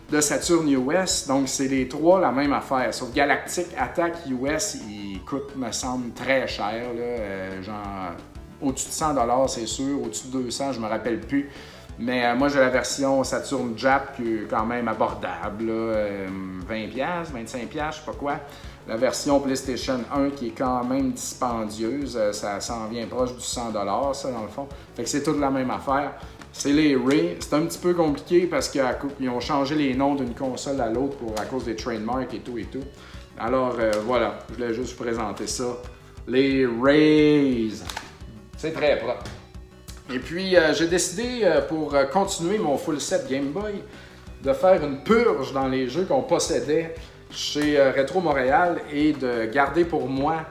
de Saturn US. Donc, c'est les trois la même affaire. Sauf Galactic Attack US, il coûte, me semble, très cher. Là, genre, au-dessus de 100$, c'est sûr. Au-dessus de 200$, je me rappelle plus. Mais moi, j'ai la version Saturn Jap qui est quand même abordable. Là, 20$, 25$, je sais pas quoi. La version PlayStation 1 qui est quand même dispendieuse. Ça s'en vient proche du 100$, ça, dans le fond. Fait que c'est toute la même affaire. C'est les Ray. C'est un petit peu compliqué parce qu'ils ont changé les noms d'une console à l'autre à cause des trademarks et tout et tout. Alors, voilà. Je voulais juste vous présenter ça. Les Rays. C'est très propre. Et puis, j'ai décidé, pour continuer mon full set Game Boy, de faire une purge dans les jeux qu'on possédait chez Retro Montréal et de garder pour moi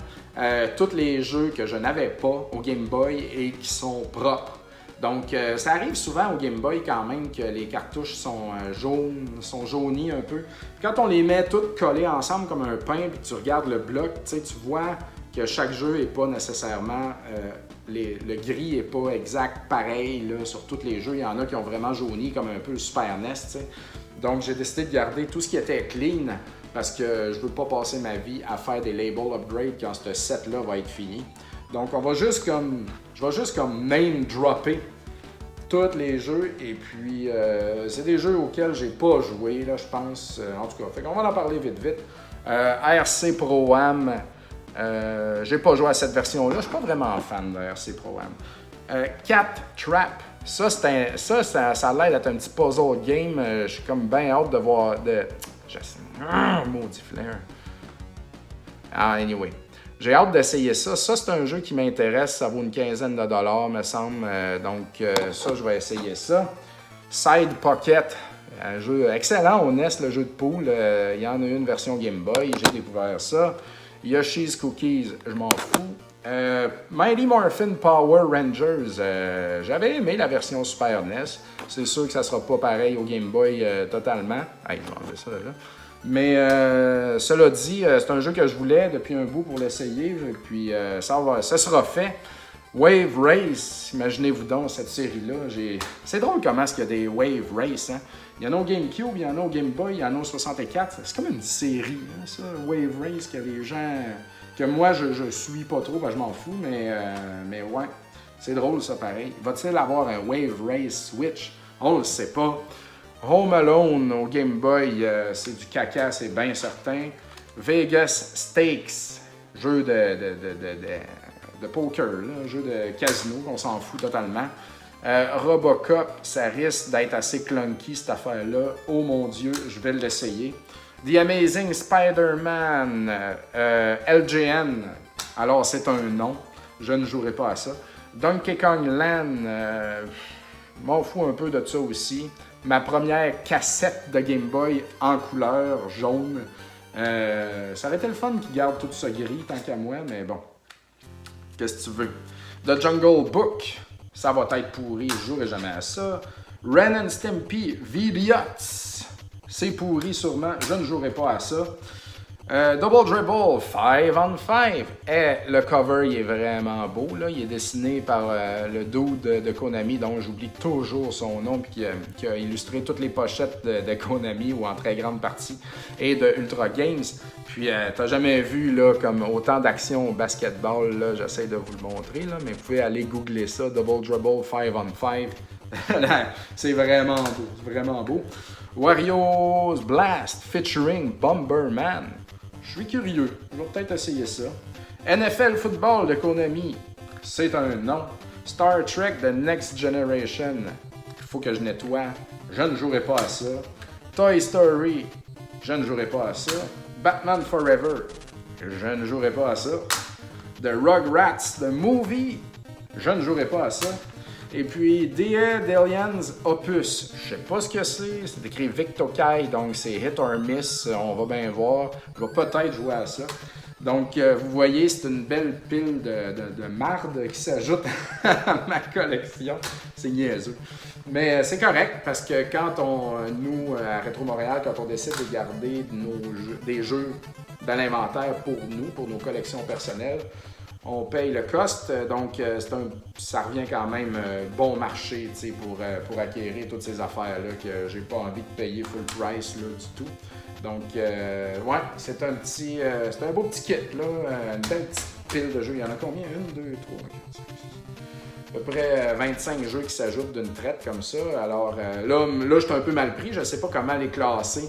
tous les jeux que je n'avais pas au Game Boy et qui sont propres. Donc, ça arrive souvent au Game Boy quand même que les cartouches sont jaunes, sont jaunies un peu. Quand on les met toutes collées ensemble comme un pain et que tu regardes le bloc, tu vois que chaque jeu n'est pas nécessairement... le gris n'est pas exact pareil là, sur tous les jeux. Il y en a qui ont vraiment jauni comme un peu le Super NES. T'sais. Donc j'ai décidé de garder tout ce qui était clean parce que je ne veux pas passer ma vie à faire des label upgrades quand ce set-là va être fini. Donc je vais juste comme name dropper tous les jeux et puis c'est des jeux auxquels j'ai pas joué là, je pense. En tout cas, fait qu'on va en parler vite. RC Pro-Am. J'ai pas joué à cette version-là, je suis pas vraiment fan de RC Pro-Am. Cat Trap, ça a l'air d'être un petit puzzle game. Je suis comme bien hâte de voir. Maudit flair. Anyway. J'ai hâte d'essayer ça. Ça, c'est un jeu qui m'intéresse. Ça vaut une quinzaine de dollars, me semble. Donc, ça, je vais essayer ça. Side Pocket. Un jeu excellent au NES, le jeu de poule. Il y en a une version Game Boy. J'ai découvert ça. Yoshi's Cookies, je m'en fous. Mighty Morphin Power Rangers, j'avais aimé la version Super NES. C'est sûr que ça sera pas pareil au Game Boy totalement. Hey, je vais enlever ça là. Mais cela dit, c'est un jeu que je voulais depuis un bout pour l'essayer. Puis ça sera fait. Wave Race, imaginez-vous donc cette série-là. C'est drôle comment est-ce qu'il y a des Wave Race. Hein? Il y en a au GameCube, il y en a au Game Boy, il y en a au 64. C'est comme une série, hein, ça, Wave Race, que les gens... que moi, je suis pas trop, ben, je m'en fous, mais ouais, c'est drôle ça pareil. Va-t-il avoir un Wave Race Switch? On le sait pas. Home Alone au Game Boy, c'est du caca, c'est bien certain. Vegas Stakes, jeu de poker, là, un jeu de casino, on s'en fout totalement. Robocop, ça risque d'être assez clunky cette affaire-là. Oh mon Dieu, je vais l'essayer. The Amazing Spider-Man, LJN, alors c'est un nom, je ne jouerai pas à ça. Donkey Kong Land, m'en fous un peu de ça aussi. Ma première cassette de Game Boy en couleur jaune. Ça aurait été le fun qu'ils gardent tout ça gris tant qu'à moi, mais bon. Qu'est-ce que tu veux? The Jungle Book, ça va être pourri, je jouerai jamais à ça. Ren and Stimpy, V-Biots, c'est pourri sûrement, je ne jouerai pas à ça. Double Dribble, 5 on 5. Le cover, il est vraiment beau. Là. Il est dessiné par le dude de Konami, dont j'oublie toujours son nom, puis qui a illustré toutes les pochettes de Konami, ou en très grande partie, et de Ultra Games. Puis, t'as jamais vu là, comme autant d'action au basketball. Là, j'essaie de vous le montrer, là, mais vous pouvez aller googler ça, Double Dribble 5 on 5. C'est vraiment beau, vraiment beau. Wario's Blast featuring Bomberman. Je suis curieux, je vais peut-être essayer ça. NFL Football de Konami, c'est un nom. Star Trek The Next Generation, il faut que je nettoie, je ne jouerai pas à ça. Toy Story, je ne jouerai pas à ça. Batman Forever, je ne jouerai pas à ça. The Rugrats, The Movie, je ne jouerai pas à ça. Et puis, Dead Aliens Opus, je sais pas ce que c'est écrit Victokai, donc c'est hit or miss, on va bien voir. Je vais peut-être jouer à ça. Donc, vous voyez, c'est une belle pile de marde qui s'ajoute à ma collection. C'est niaiseux. Mais c'est correct, parce que quand nous, à Retro Montréal, quand on décide de garder des jeux dans l'inventaire pour nous, pour nos collections personnelles, on paye le cost, donc ça revient quand même bon marché pour acquérir toutes ces affaires-là que j'ai pas envie de payer full price là, du tout. Donc, ouais, c'est un beau petit kit, là, une belle petite pile de jeux. Il y en a combien? 1, 2, 3, 4, 5, 6. À peu près 25 jeux qui s'ajoutent d'une traite comme ça. Alors là, je suis un peu mal pris. Je ne sais pas comment les classer.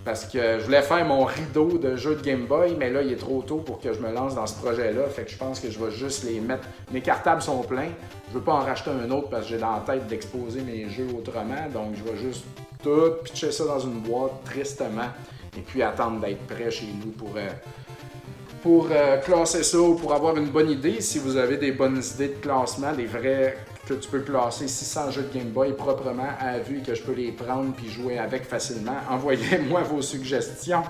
Parce que je voulais faire mon rideau de jeux de Game Boy, mais là, il est trop tôt pour que je me lance dans ce projet-là. Fait que je pense que je vais juste les mettre. Mes cartables sont pleins. Je veux pas en racheter un autre parce que j'ai dans la tête d'exposer mes jeux autrement. Donc, je vais juste tout pitcher ça dans une boîte tristement. Et puis attendre d'être prêt chez nous pour classer ça ou pour avoir une bonne idée. Si vous avez des bonnes idées de classement, des vrais que tu peux classer 600 jeux de Game Boy proprement à vue et que je peux les prendre puis jouer avec facilement, envoyez-moi vos suggestions.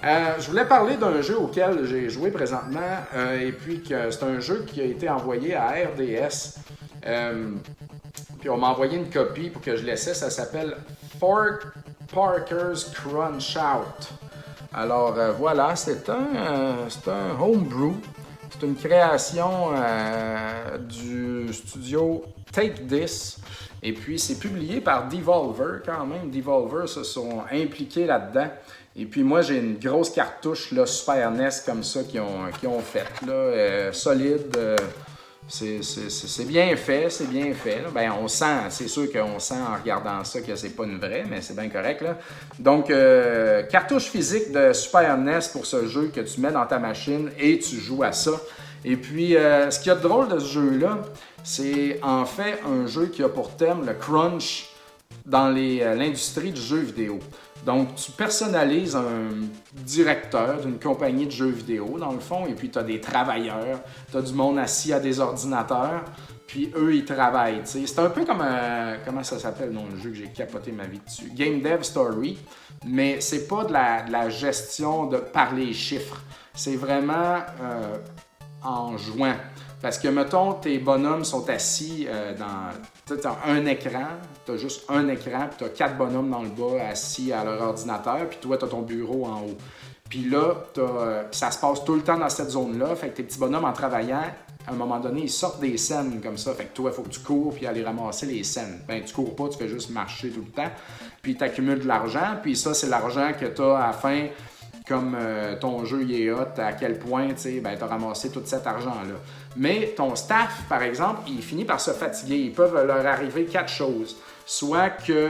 Je voulais parler d'un jeu auquel j'ai joué présentement et puis que c'est un jeu qui a été envoyé à RDS. Puis on m'a envoyé une copie pour que je l'essaie. Ça s'appelle Fort Parker's Crunch Out. Alors voilà, c'est un homebrew. C'est une création du studio Take This. Et puis c'est publié par Devolver quand même. Devolver se sont impliqués là-dedans. Et puis moi j'ai une grosse cartouche là, Super NES comme ça qu'ils ont faite. Solide. C'est bien fait, c'est bien fait. Là. Ben, on sent, c'est sûr qu'on sent en regardant ça que c'est pas une vraie, mais c'est bien correct. Là. Donc, cartouche physique de Super NES pour ce jeu que tu mets dans ta machine et tu joues à ça. Et puis, ce qu'il y a de drôle de ce jeu-là, c'est en fait un jeu qui a pour thème le crunch dans l'industrie du jeu vidéo. Donc, tu personnalises un directeur d'une compagnie de jeux vidéo, dans le fond, et puis tu as des travailleurs, tu as du monde assis à des ordinateurs, puis eux, ils travaillent. T'sais. C'est un peu comme, comment ça s'appelle, non, le jeu que j'ai capoté ma vie dessus, Game Dev Story, mais c'est pas de la gestion par les chiffres, c'est vraiment en jouant. Parce que, mettons, tes bonhommes sont assis dans un écran, tu as juste un écran, puis tu as 4 bonhommes dans le bas assis à leur ordinateur, puis toi, tu as ton bureau en haut. Puis là, ça se passe tout le temps dans cette zone-là, fait que tes petits bonhommes, en travaillant, à un moment donné, ils sortent des scènes comme ça, fait que toi, il faut que tu cours puis aller ramasser les scènes. Ben, tu cours pas, tu fais juste marcher tout le temps, puis tu accumules de l'argent, puis ça, c'est l'argent que tu as à la fin. Comme ton jeu il est hot, à quel point tu as ramassé tout cet argent-là. Mais ton staff, par exemple, il finit par se fatiguer. Ils peuvent leur arriver 4 choses. Soit qu'ils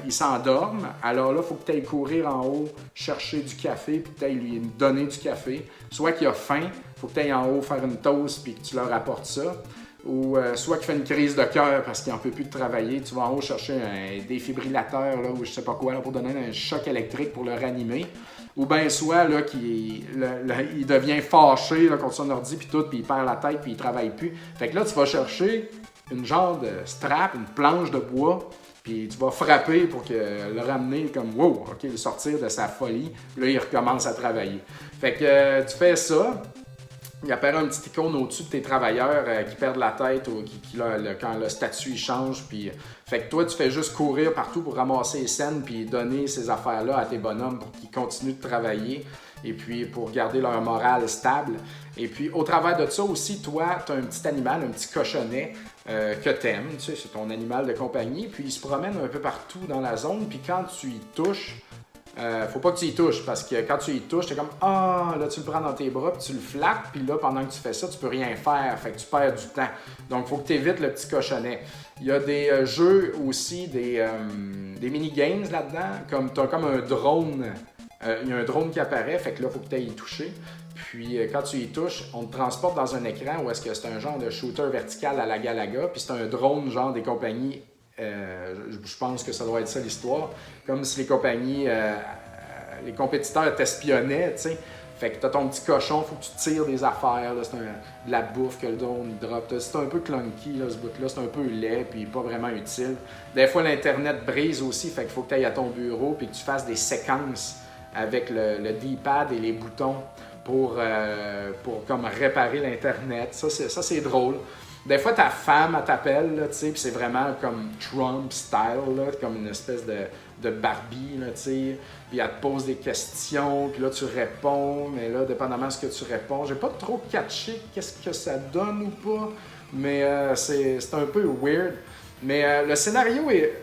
s'endorment, alors là, il faut que tu ailles courir en haut, chercher du café, puis que tu ailles lui donner du café. Soit qu'il a faim, il faut que tu ailles en haut faire une toast, puis que tu leur apportes ça. Ou soit qu'il fait une crise de cœur parce qu'il n'en peut plus de travailler, tu vas en haut chercher un défibrillateur là, ou je sais pas quoi là, pour donner un choc électrique pour le ranimer. Ou bien soit là, il devient fâché là, contre son ordi puis tout, puis il perd la tête puis il travaille plus. Fait que là, tu vas chercher une genre de strap, une planche de bois, puis tu vas frapper pour le ramener comme wow, ok, le sortir de sa folie. Puis là, il recommence à travailler. Fait que tu fais ça. Il apparaît une petite icône au-dessus de tes travailleurs qui perdent la tête ou quand le statut il change. Puis, fait que toi, tu fais juste courir partout pour ramasser les scènes puis donner ces affaires-là à tes bonhommes pour qu'ils continuent de travailler et puis pour garder leur morale stable. Et puis, au travers de ça aussi, toi, tu as un petit animal, un petit cochonnet que tu aimes. Tu sais, c'est ton animal de compagnie. Puis, il se promène un peu partout dans la zone. Puis, quand tu y touches, faut pas que tu y touches parce que quand tu y touches, t'es comme là tu le prends dans tes bras puis tu le flattes puis là pendant que tu fais ça, tu peux rien faire, fait que tu perds du temps. Donc faut que tu évites le petit cochonnet. Il y a des jeux aussi, des mini-games là-dedans, comme t'as comme un drone, il y a un drone qui apparaît, fait que là faut que tu ailles y toucher. Puis quand tu y touches, on te transporte dans un écran où est-ce que c'est un genre de shooter vertical à la Galaga, puis c'est un drone genre des compagnies. Je pense que ça doit être ça l'histoire. Comme si les compagnies, les compétiteurs t'espionnaient, tu sais. Fait que t'as ton petit cochon, faut que tu tires des affaires, là, c'est de la bouffe que le drone drop. C'est un peu clunky, là, ce bout-là, c'est un peu laid, puis pas vraiment utile. Des fois, l'Internet brise aussi, fait qu'il faut que tu ailles à ton bureau, puis que tu fasses des séquences avec le D-pad et les boutons pour comme réparer l'Internet. Ça, c'est drôle. Des fois, ta femme, elle t'appelle, tu sais, puis c'est vraiment comme Trump style, là, comme une espèce de Barbie, là, tu sais, puis elle te pose des questions, puis là, tu réponds, mais là, dépendamment de ce que tu réponds, j'ai pas trop catché qu'est-ce que ça donne ou pas, mais c'est un peu weird. Mais le scénario est,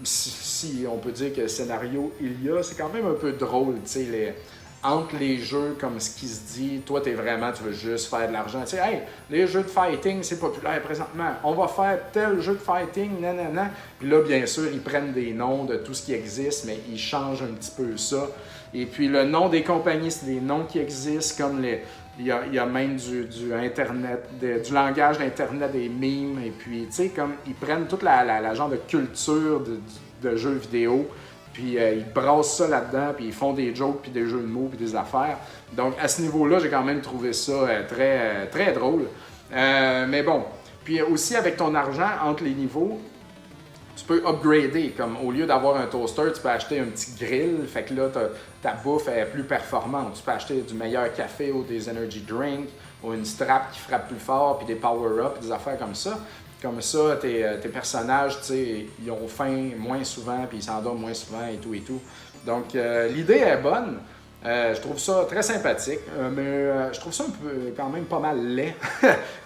si on peut dire que le scénario il y a, c'est quand même un peu drôle, tu sais, entre les jeux, comme ce qui se dit, toi, tu veux juste faire de l'argent. Tu sais, hey, les jeux de fighting, c'est populaire présentement. On va faire tel jeu de fighting, nanana. Puis là, bien sûr, ils prennent des noms de tout ce qui existe, mais ils changent un petit peu ça. Et puis, le nom des compagnies, c'est des noms qui existent, comme il y a même du Internet, du langage d'Internet, des memes. Et puis, tu sais, comme ils prennent toute la genre de culture de jeux vidéo. Puis ils brassent ça là-dedans, puis ils font des jokes, puis des jeux de mots, puis des affaires. Donc à ce niveau-là, j'ai quand même trouvé ça très drôle. Mais bon, puis aussi avec ton argent entre les niveaux, tu peux upgrader. Comme au lieu d'avoir un toaster, tu peux acheter un petit grill. Fait que là, ta bouffe est plus performante. Tu peux acheter du meilleur café ou des energy drinks, ou une strap qui frappe plus fort, puis des power-ups, des affaires comme ça. Comme ça, tes personnages, tu sais, ils ont faim moins souvent, puis ils s'endorment moins souvent et tout et tout. Donc, l'idée est bonne. Je trouve ça très sympathique, mais je trouve ça un peu, quand même pas mal laid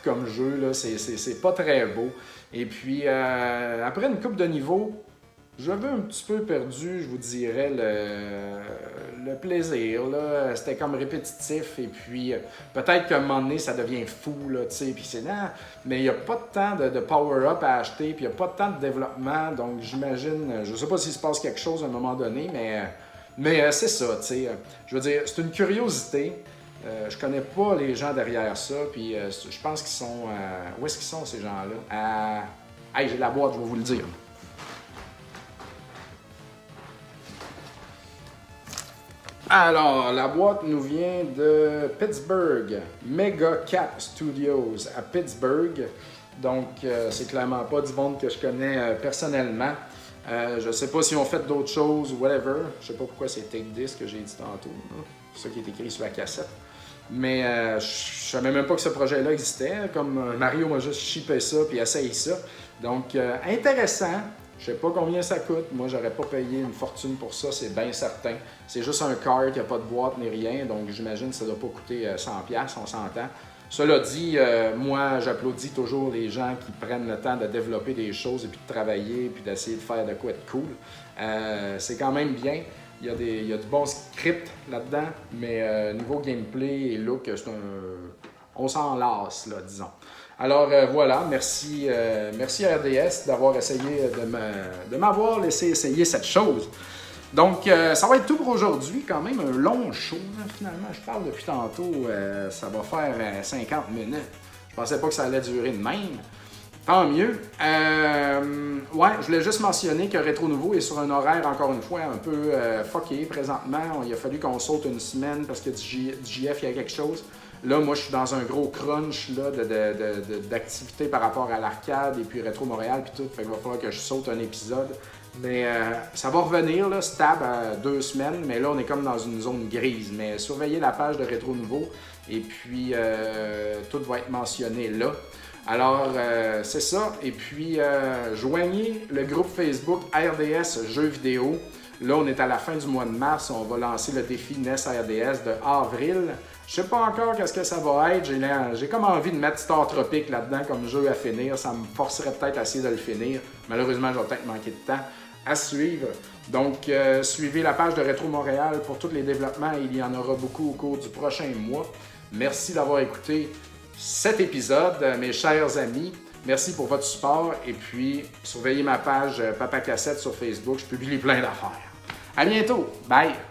comme jeu, là. C'est pas très beau. Et puis, après une couple de niveaux, j'avais un petit peu perdu, je vous dirais, le plaisir. Là. C'était comme répétitif et puis peut-être qu'à un moment donné, ça devient fou, là, tu sais, puis c'est non, mais il n'y a pas de temps de power-up à acheter, puis il n'y a pas de temps de développement, donc j'imagine, je ne sais pas s'il se passe quelque chose à un moment donné, mais c'est ça, tu sais. Je veux dire, c'est une curiosité. Je connais pas les gens derrière ça, puis je pense qu'ils sont... où est-ce qu'ils sont, ces gens-là? Hey, j'ai la boîte, je vais vous le dire. Alors, la boîte nous vient de Pittsburgh, Mega Cat Studios à Pittsburgh. Donc, c'est clairement pas du monde que je connais personnellement. Je sais pas si on fait d'autres choses ou whatever. Je sais pas pourquoi c'est Take This que j'ai dit tantôt. C'est ça qui est écrit sur la cassette. Mais je savais même pas que ce projet-là existait. Comme Mario m'a juste shippé ça puis essayé ça. Donc, intéressant. Je sais pas combien ça coûte. Moi, j'aurais pas payé une fortune pour ça, c'est bien certain. C'est juste un cart, il n'y a pas de boîte ni rien, donc j'imagine que ça ne doit pas coûter 100$, on s'entend. Cela dit, moi, j'applaudis toujours les gens qui prennent le temps de développer des choses et puis de travailler puis d'essayer de faire de quoi être cool. C'est quand même bien. Il y a du bon script là-dedans, mais niveau gameplay et look, on s'en lasse, là, disons. Alors voilà, merci à RDS d'avoir essayé de m'avoir laissé essayer cette chose. Donc ça va être tout pour aujourd'hui, quand même un long show, là, finalement. Je parle depuis tantôt, ça va faire 50 minutes. Je pensais pas que ça allait durer de même. Tant mieux. Ouais, je voulais juste mentionner que Rétro Nouveau est sur un horaire, encore une fois, un peu fucké présentement. Il a fallu qu'on saute une semaine parce que du JF, il y a quelque chose. Là, moi, je suis dans un gros crunch là, d'activités par rapport à l'arcade et puis Rétro Montréal puis tout. Fait qu'il va falloir que je saute un épisode. Mais ça va revenir, là, stab à 2 semaines. Mais là, on est comme dans une zone grise. Mais surveillez la page de Rétro Nouveau et puis tout va être mentionné là. Alors, c'est ça. Et puis, joignez le groupe Facebook RDS Jeux vidéo. Là, on est à la fin du mois de mars. On va lancer le défi NES RDS de avril. Je sais pas encore qu'est-ce que ça va être. J'ai comme envie de mettre Star Tropic là-dedans comme jeu à finir. Ça me forcerait peut-être à essayer de le finir. Malheureusement, je vais peut-être manquer de temps à suivre. Donc, suivez la page de Rétro Montréal pour tous les développements. Il y en aura beaucoup au cours du prochain mois. Merci d'avoir écouté cet épisode, mes chers amis. Merci pour votre support. Et puis, surveillez ma page Papa Cassette sur Facebook. Je publie plein d'affaires. À bientôt. Bye!